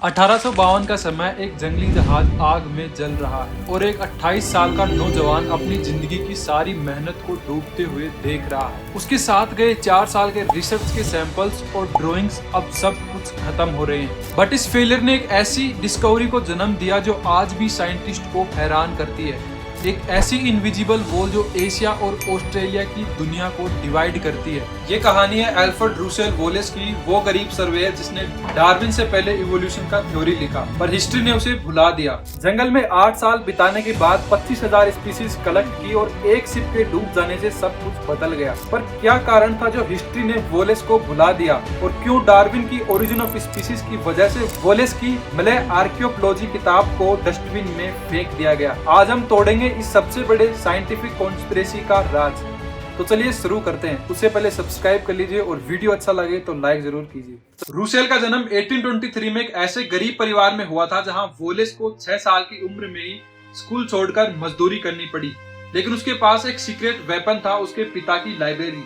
1852 का समय एक जंगली जहाज आग में जल रहा है और एक 28 साल का नौजवान अपनी जिंदगी की सारी मेहनत को डूबते हुए देख रहा है। उसके साथ गए 4 साल के रिसर्च के सैंपल्स और ड्राइंग्स अब सब कुछ खत्म हो रहे हैं। बट इस फेलियर ने एक ऐसी डिस्कवरी को जन्म दिया जो आज भी साइंटिस्ट को हैरान करती है। एक ऐसी इनविजिबल वॉल जो एशिया और ऑस्ट्रेलिया की दुनिया को डिवाइड करती है। ये कहानी है अल्फ्रेड रूसेल वॉलेस की, वो गरीब सर्वेयर जिसने डार्विन से पहले इवोल्यूशन का थ्योरी लिखा, पर हिस्ट्री ने उसे भुला दिया। जंगल में 8 साल बिताने के बाद 25,000 स्पीसीज कलेक्ट की और एक शिप के डूब जाने से सब कुछ बदल गया। पर क्या कारण था जो हिस्ट्री ने वॉलेस को भुला दिया, और क्यों डार्विन की ओरिजिन ऑफ स्पीसीज की वजह से वॉलेस की मलय आर्कियोलॉजी किताब को डस्टबिन में फेंक दिया गया। आज हम तोड़ेंगे इस सबसे बड़े साइंटिफिक कॉन्स्पिरेसी का राज। तो चलिए शुरू करते हैं। उससे पहले सब्सक्राइब कर लीजिए और वीडियो अच्छा लगे तो लाइक जरूर कीजिए। रूसेल का जन्म 1823 में एक ऐसे गरीब परिवार में हुआ था जहां वॉलेस को 6 साल की उम्र में ही स्कूल छोड़कर मजदूरी करनी पड़ी। लेकिन उसके पास एक सीक्रेट वेपन था, उसके पिता की लाइब्रेरी,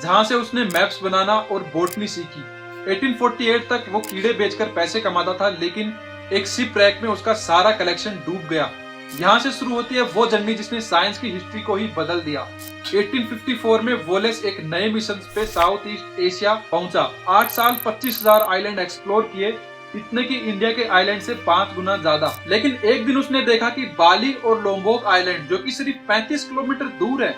जहां से उसने मैप्स बनाना और बोटनी सीखी। 1848 तक वो कीड़े बेचकर पैसे कमाता था, लेकिन एक शिप रैक में उसका सारा कलेक्शन डूब गया। यहाँ से शुरू होती है वो जर्नी जिसने साइंस की हिस्ट्री को ही बदल दिया। 1854 में वॉलेस एक नए मिशन पे साउथ ईस्ट एशिया पहुंचा। 8 साल 25,000 आइलैंड एक्सप्लोर किए, इतने की इंडिया के आइलैंड से 5 गुना ज्यादा। लेकिन एक दिन उसने देखा कि बाली और लोम्बोक आइलैंड, जो कि सिर्फ 35 किलोमीटर दूर है,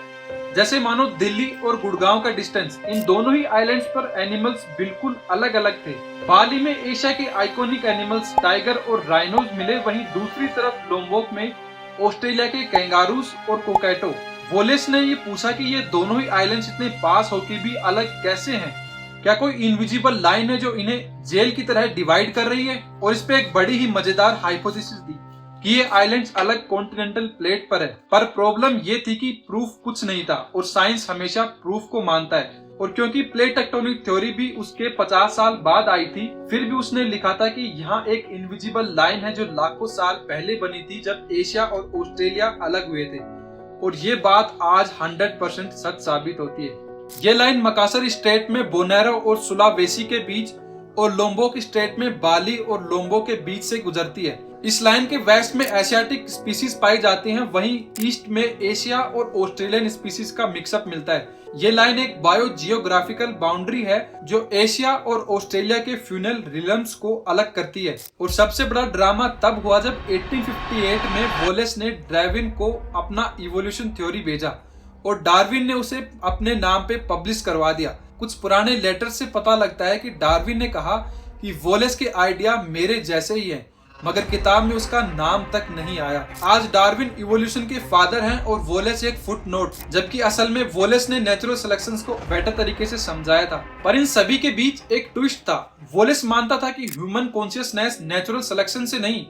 जैसे मानो दिल्ली और गुड़गांव का डिस्टेंस, इन दोनों ही आइलैंड्स पर एनिमल्स बिल्कुल अलग अलग थे। बाली में एशिया के आइकॉनिक एनिमल्स टाइगर और राइनोज मिले, वहीं दूसरी तरफ लोम्बोक में ऑस्ट्रेलिया के कैंगारूस और कोकैटो। वॉलेस ने ये पूछा कि ये दोनों ही आइलैंड्स इतने पास होकर भी अलग कैसे हैं? क्या कोई इनविजिबल लाइन है जो इन्हें जेल की तरह डिवाइड कर रही है? और इस पे एक बड़ी ही मजेदार हाइपोथेसिस दी कि ये आइलैंड्स अलग कॉन्टिनेंटल प्लेट पर है। पर प्रॉब्लम ये थी कि प्रूफ कुछ नहीं था, और साइंस हमेशा प्रूफ को मानता है। और क्योंकि प्लेट टेक्टोनिक थ्योरी भी उसके 50 साल बाद आई थी, फिर भी उसने लिखा था कि यहाँ एक इनविजिबल लाइन है जो लाखों साल पहले बनी थी, जब एशिया और ऑस्ट्रेलिया अलग हुए थे। और ये बात आज 100% सच साबित होती है। ये लाइन मकासर स्टेट में बोनेरो और सुलावेसी के बीच और लोम्बोक स्टेट में बाली और लोम्बो के बीच से गुजरती है। इस लाइन के वेस्ट में एशियाटिक स्पीसीज पाई जाती हैं, वहीं ईस्ट में एशिया और ऑस्ट्रेलियन स्पीसीज का मिक्सअप मिलता है। ये लाइन एक बायो जियोग्राफिकल बाउंड्री है जो एशिया और ऑस्ट्रेलिया के फ्यूनल रिलम्स को अलग करती है। और सबसे बड़ा ड्रामा तब हुआ जब 1858 में वॉलेस ने डार्विन को अपना इवोल्यूशन थ्योरी भेजा, और डार्विन ने उसे अपने नाम पे पब्लिश करवा दिया। कुछ पुराने लेटर से पता लगता है कि डार्विन ने कहा कि वॉलेस के आइडिया मेरे जैसे ही हैं, मगर किताब में उसका नाम तक नहीं आया। आज डार्विन इवोल्यूशन के फादर हैं और वॉलेस एक फुटनोट, जबकि असल में वॉलेस ने नेचुरल सिलेक्शंस को बेटर तरीके से समझाया था। पर इन सभी के बीच एक ट्विस्ट था। वॉलेस मानता था कि ह्यूमन कॉन्शियसनेस नेचुरल सिलेक्शन से नहीं,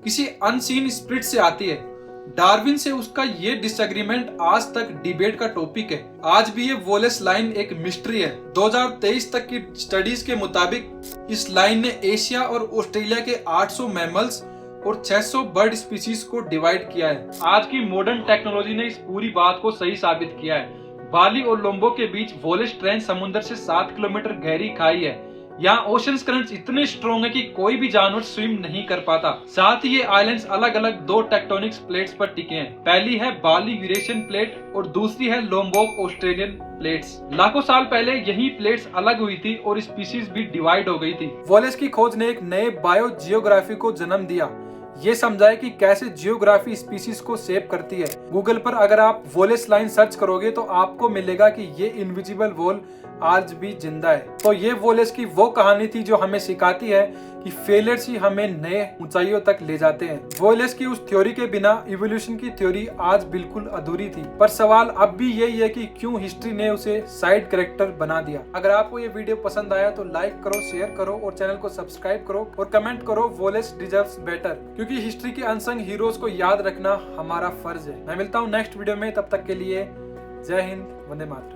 किसी अनसीन स्पिरिट से आती है। डार्विन से उसका ये डिसएग्रीमेंट आज तक डिबेट का टॉपिक है। आज भी ये वॉलेस लाइन एक मिस्ट्री है। 2023 तक की स्टडीज के मुताबिक इस लाइन ने एशिया और ऑस्ट्रेलिया के 800 मैमल्स और 600 बर्ड स्पीसीज को डिवाइड किया है। आज की मॉडर्न टेक्नोलॉजी ने इस पूरी बात को सही साबित किया है। बाली और लोम्बो के बीच वॉलेस ट्रेंच समुद्र से 7 किलोमीटर गहरी खाई है। यहाँ ओशंस करंट्स इतने स्ट्रॉन्ग है कि कोई भी जानवर स्विम नहीं कर पाता। साथ ही ये आइलैंड्स अलग अलग 2 टेक्टोनिक्स प्लेट्स पर टिके हैं। पहली है बाली यूरेशियन प्लेट और दूसरी है लोम्बोक ऑस्ट्रेलियन प्लेट्स। लाखों साल पहले यही प्लेट्स अलग हुई थी और स्पीसीज भी डिवाइड हो गई थी। वॉलेस की खोज ने एक नए बायो जियोग्राफी को जन्म दिया। ये समझाए कि कैसे जियोग्राफी स्पीसीज को शेप करती है। गूगल पर अगर आप वॉलेस लाइन सर्च करोगे तो आपको मिलेगा कि ये इनविजिबल वॉल आज भी जिंदा है। तो ये वॉलेस की वो कहानी थी जो हमें सिखाती है कि फेलियर्स ही हमें नए ऊंचाइयों तक ले जाते हैं। वॉलेस की उस थ्योरी के बिना इवोल्यूशन की थ्योरी आज बिल्कुल अधूरी थी। पर सवाल अब भी यही है कि क्यों हिस्ट्री ने उसे साइड कैरेक्टर बना दिया। अगर आपको ये वीडियो पसंद आया तो लाइक करो, शेयर करो और चैनल को सब्सक्राइब करो और कमेंट करो वॉलेस डिजर्व्स बेटर, क्योंकि हिस्ट्री के अनसंग हीरोज को याद रखना हमारा फर्ज है। मैं मिलता हूँ नेक्स्ट वीडियो में, तब तक के लिए जय हिंद, वंदे मातरम।